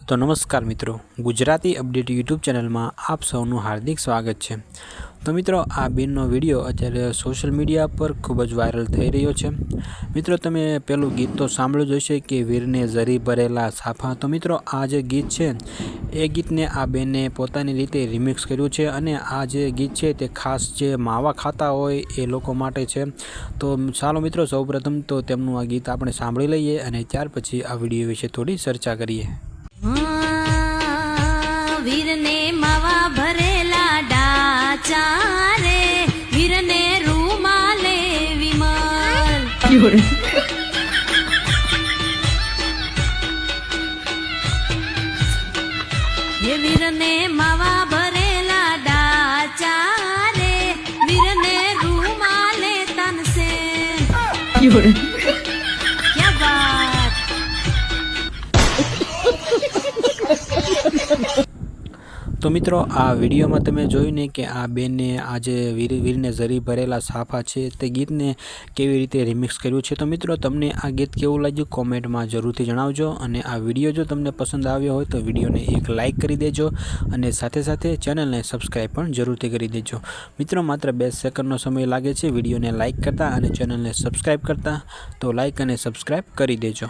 तो नमस्कार मित्रों, गुजराती अपडेट यूट्यूब चैनल में आप सौનું हार्दिक स्वागत है। तो मित्रों, आ बेनનો વિડીયો અત્યારે સોશિયલ મીડિયા પર ખૂબ જ વાયરલ થઈ રહ્યો છે। મિત્રો, તમે પેલું ગીત તો સાંભળ્યું જ હશે કે વીરને ઝરી ભરેલા સાફા। તો મિત્રો, આ જે ગીત છે એ ગીતને આ બેને પોતાની રીતે રિમિક્સ કર્યું છે અને આ જે ગીત છે તે ખાસ જે માવા ખાતા હોય એ લોકો માટે છે। તો ચાલો મિત્રો, સૌપ્રથમ તો તેમનું આ ગીત આપણે સાંભળી લઈએ અને ત્યાર પછી આ વિડીયો વિશે થોડી ચર્ચા કરીએ। વીરને માવા ભરેલા ડાચા રે, વીરને રૂમાલે વિમલ, હે વીરને માવા ભરેલા ડાચા રે, વીરને રૂમાલે તનસેન। क्या बात। तो मित्रों, आ विडियो में तमे जोयुं ने कि आ बेने आज वीरने झरी भरेला साफा छे ते गीत ने केवी रीते रिमिक्स कर्युं छे। तो मित्रों, तमने आ गीत केवुं लाग्युं कॉमेंट में जरूरथी जणावजो अने आ विडियो जो तमने पसंद आव्यो होय तो विडियो ने एक लाइक करी देजो अने साथे साथे चेनल ने सब्सक्राइब पण जरूरथी करी देजो। मित्रों, मात्र 2 सेकंडनो समय लागे छे विडियो ने लाइक करता अने चेनल ने सब्सक्राइब करता, तो लाइक अने सब्सक्राइब करी देजो।